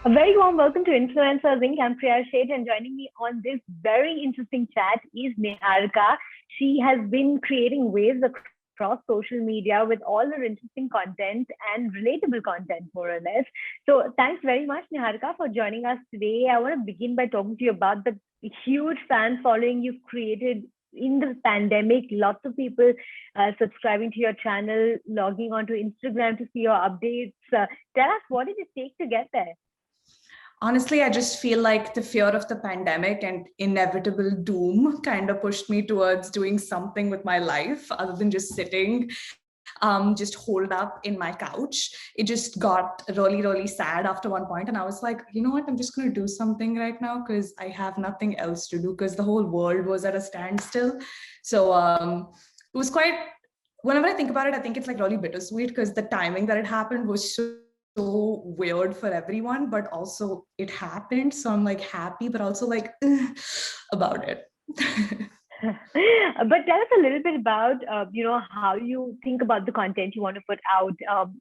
A very warm welcome to Influencers Inc. I'm Priya Sheth, and joining me on this very interesting chat is Niharika. She has been creating waves across social media with all her interesting content and relatable content, more or less. So, thanks very much, Niharika, for joining us today. I want to begin by talking to you about the huge fan following you've created in the pandemic. Lots of people subscribing to your channel, logging onto Instagram to see your updates. Tell us, what did it take to get there? Honestly, I just feel like the fear of the pandemic and inevitable doom kind of pushed me towards doing something with my life other than just sitting, just holed up in my couch. It just got really, really sad after one point. And I was like, you know what? I'm just going to do something right now because I have nothing else to do because the whole world was at a standstill. So it was quite, whenever I think about it, I think it's like really bittersweet because the timing that it happened was so weird for everyone, but also it happened. So I'm like happy, but also like about it. But tell us a little bit about, how you think about the content you want to put out.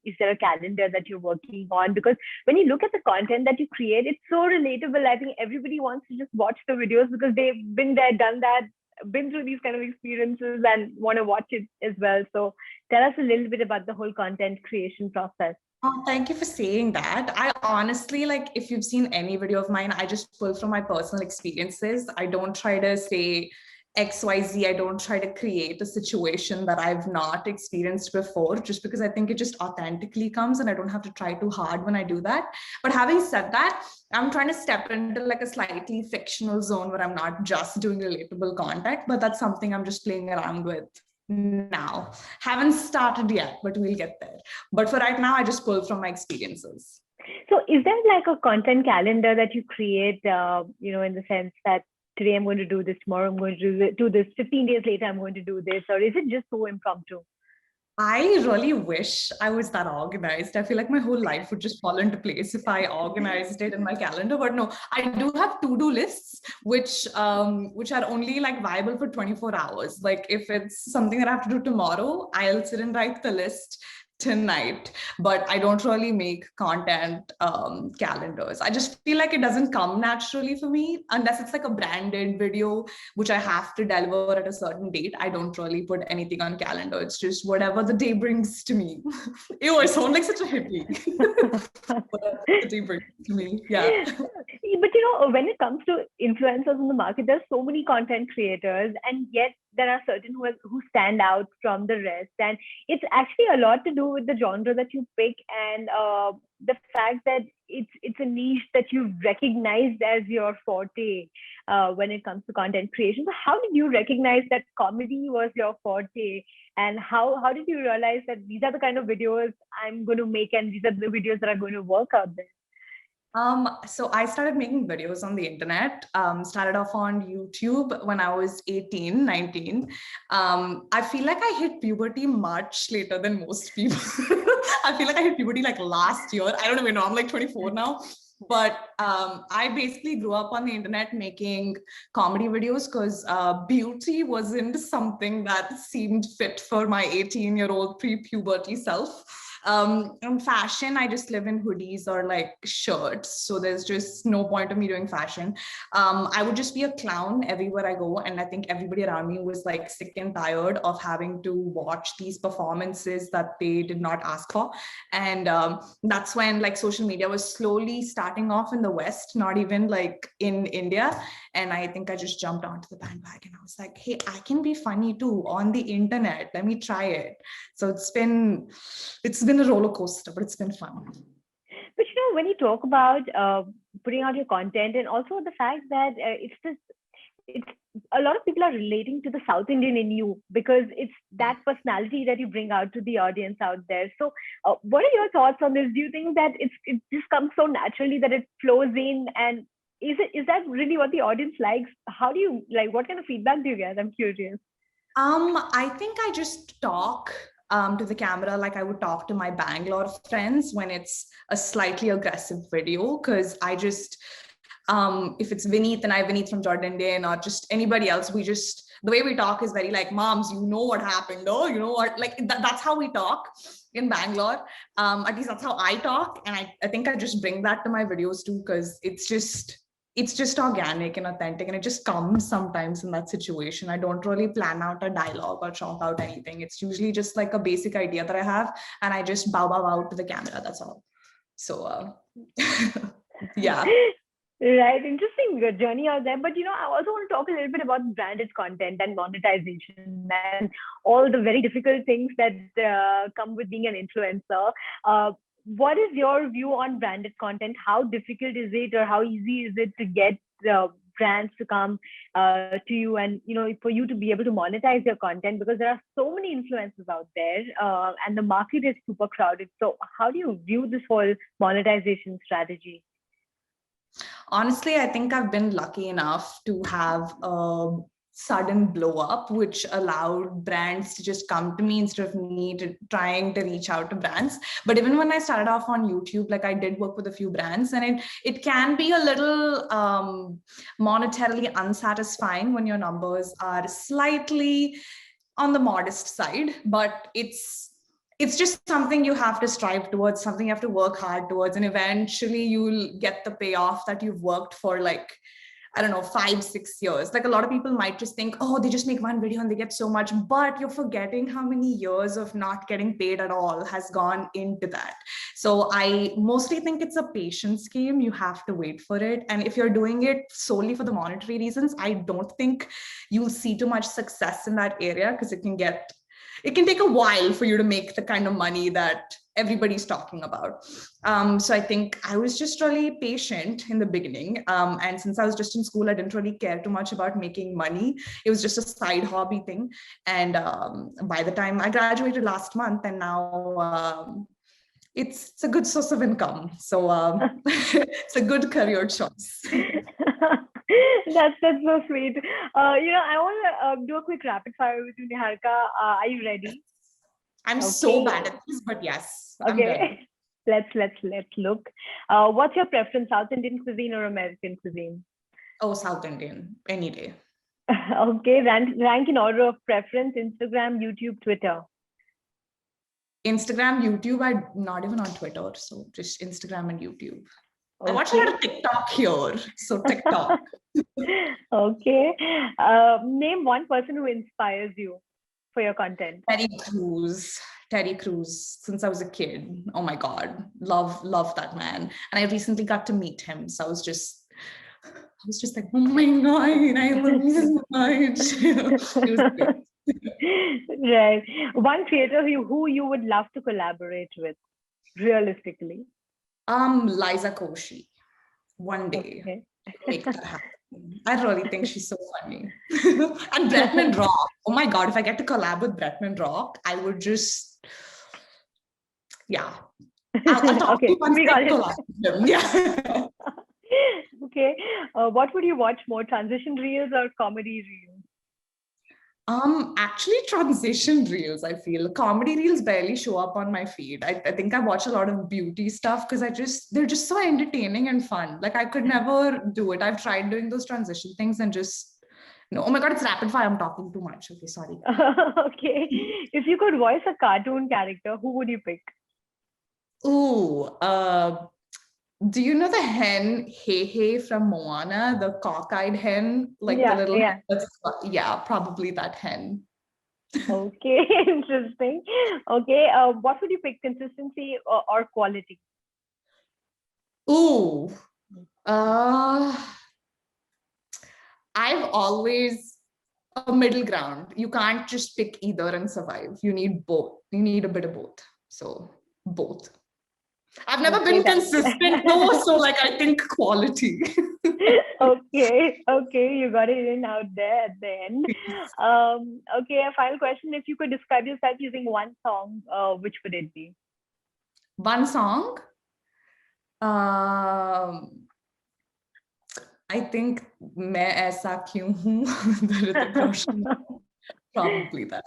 Is there a calendar that you're working on? Because when you look at the content that you create, it's so relatable. I think everybody wants to just watch the videos because they've been there, done that, been through these kind of experiences and want to watch it as well. So tell us a little bit about the whole content creation process. Oh, thank you for saying that. I honestly, like, if you've seen any video of mine, I just pull from my personal experiences. I don't try to say XYZ. I don't try to create a situation that I've not experienced before, just because I think it just authentically comes and I don't have to try too hard when I do that. But having said that, I'm trying to step into like a slightly fictional zone where I'm not just doing relatable content, but that's something I'm just playing around with now. Haven't started yet, but we'll get there. But for right now, I just pull from my experiences. So is there like a content calendar that you create, in the sense that today I'm going to do this, tomorrow I'm going to do this, 15 days later I'm going to do this, or is it just so impromptu? I really wish I was that organized. I feel like my whole life would just fall into place if I organized it in my calendar. But no, I do have to-do lists, which are only like viable for 24 hours. Like if it's something that I have to do tomorrow, I'll sit and write the list tonight. But I don't really make content calendars. I just feel like it doesn't come naturally for me unless it's like a branded video which I have to deliver at a certain date. I don't really put anything on calendar. It's just whatever the day brings to me. Ew, I sound like such a hippie. Whatever the day brings to me. Yeah. But when it comes to influencers in the market, there's so many content creators, and yet there are certain who stand out from the rest. And it's actually a lot to do with the genre that you pick and the fact that it's a niche that you've recognized as your forte when it comes to content creation. So how did you recognize that comedy was your forte? And how did you realize that these are the kind of videos I'm going to make and these are the videos that are going to work out there? So I started making videos on the internet, started off on YouTube when I was 18, 19. I feel like I hit puberty much later than most people. I feel like I hit puberty like last year. I don't even know, I'm like 24 now. But I basically grew up on the internet making comedy videos because beauty wasn't something that seemed fit for my 18-year-old pre-puberty self. In fashion, I just live in hoodies or like shirts. So there's just no point of me doing fashion. I would just be a clown everywhere I go. And I think everybody around me was like sick and tired of having to watch these performances that they did not ask for. And that's when like social media was slowly starting off in the West, not even like in India. And I think I just jumped onto the bandwagon. I was like, hey, I can be funny too on the internet. Let me try it. So it's been a roller coaster, but it's been fun. But when you talk about putting out your content, and also the fact that it's a lot of people are relating to the South Indian in you because it's that personality that you bring out to the audience out there. So what are your thoughts on this? Do you think that it just comes so naturally that it flows in, and is that really what the audience likes? How do you like, what kind of feedback do you get? I'm curious. I think I just talk to the camera like I would talk to my Bangalore friends when it's a slightly aggressive video, because I just if it's Vineet and Vineet from Jordan Indian or just anybody else, we just the way we talk is very like, moms, you know what happened, oh, you know what, like that's how we talk in Bangalore. At least that's how I talk, and I think I just bring that to my videos too, because it's just organic and authentic, and it just comes sometimes in that situation. I don't really plan out a dialogue or chalk out anything. It's usually just like a basic idea that I have, and I just bow out to the camera. That's all. So yeah. Right, interesting journey out there. But I also want to talk a little bit about branded content and monetization and all the very difficult things that come with being an influencer. What is your view on branded content? How difficult is it, or how easy is it to get brands to come to you, and for you to be able to monetize your content, because there are so many influencers out there, and the market is super crowded. So how do you view this whole monetization strategy? Honestly, I think I've been lucky enough to have a sudden blow up, which allowed brands to just come to me instead of me trying to reach out to brands. But even when I started off on YouTube, like I did work with a few brands, and it can be a little monetarily unsatisfying when your numbers are slightly on the modest side, but it's just something you have to strive towards, something you have to work hard towards, and eventually you'll get the payoff that you've worked for, like, I don't know, 5-6 years. Like a lot of people might just think, oh, they just make one video and they get so much, but you're forgetting how many years of not getting paid at all has gone into that. So I mostly think it's a patience game. You have to wait for it. And if you're doing it solely for the monetary reasons, I don't think you'll see too much success in that area, because it can take a while for you to make the kind of money that everybody's talking about. So I think I was just really patient in the beginning. And since I was just in school, I didn't really care too much about making money. It was just a side hobby thing. And by the time I graduated last month, and now it's a good source of income. So it's a good career choice. That's so sweet. I want to do a quick rapid fire with you, Niharika. Are you ready? I'm so bad at this, but yes, I'm ready. Let's look. What's your preference, South Indian cuisine or American cuisine? Oh, South Indian, any day. Okay, rank in order of preference: Instagram, YouTube, Twitter. Instagram, YouTube. I'm not even on Twitter, so just Instagram and YouTube. Okay. I watch a lot of TikTok here, so TikTok. Okay. Name one person who inspires you for your content. Terry Crews, since I was a kid. Oh my God, love that man. And I recently got to meet him, so I was just like, oh my God, I love you so much. It was great. Right. One creator who you would love to collaborate with, realistically. Liza Koshy. One day. Okay. Make that happen. I really think she's so funny. And Bretman Rock. Oh my God, if I get to collab with Bretman Rock, I would just, yeah. I'll talk to you once I collab with him. Yeah. Okay. What would you watch more, transition reels or comedy reels? Actually transition reels. I feel comedy reels barely show up on my feed. I think I watch a lot of beauty stuff because they're just so entertaining and fun. Like I could never do it. I've tried doing those transition things and just no. Oh my God, it's rapid fire. I'm talking too much. Okay, sorry. Okay. If you could voice a cartoon character, who would you pick? Ooh, do you know the hen Hey from Moana, the cockeyed hen, like the little hen? Yeah, probably that hen. Okay, interesting. Okay, what would you pick, consistency or quality? Ooh, I've always a middle ground. You can't just pick either and survive. You need both. You need a bit of both. So both. I've never been consistent though, so like I think quality. Okay, you got it in out there at the end. Okay, a final question. If you could describe yourself using one song, which would it be? One song? I think मैं ऐसा क्यों हूँ the Hrithik Roshan. Probably that.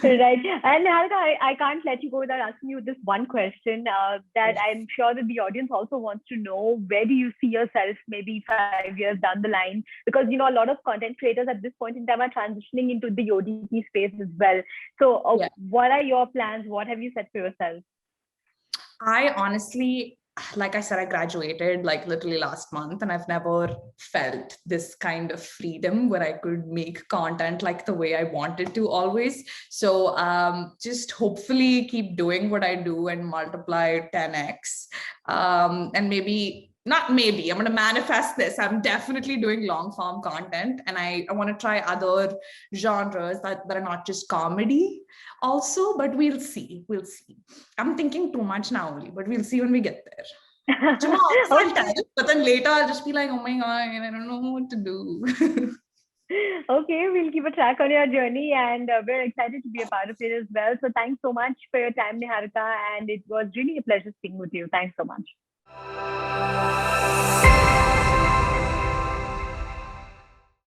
Right. And Niharika, I can't let you go without asking you this one question that Yes. I'm sure that the audience also wants to know. Where do you see yourself maybe 5 years down the line? Because, a lot of content creators at this point in time are transitioning into the OTT space as well. So Yeah. what are your plans? What have you set for yourself? I honestly, like I said, I graduated like literally last month, and I've never felt this kind of freedom where I could make content like the way I wanted to always. So just hopefully keep doing what I do and multiply 10x. And maybe, not maybe, I'm going to manifest this. I'm definitely doing long form content, and I want to try other genres that are not just comedy also, but we'll see. We'll see. I'm thinking too much now only, but we'll see when we get there. Tomorrow I'll tell, Okay. but then later I'll just be like, oh my God, I don't know what to do. Okay, we'll keep a track on your journey, and we're excited to be a part of it as well. So thanks so much for your time, Niharika, and it was really a pleasure speaking with you. Thanks so much.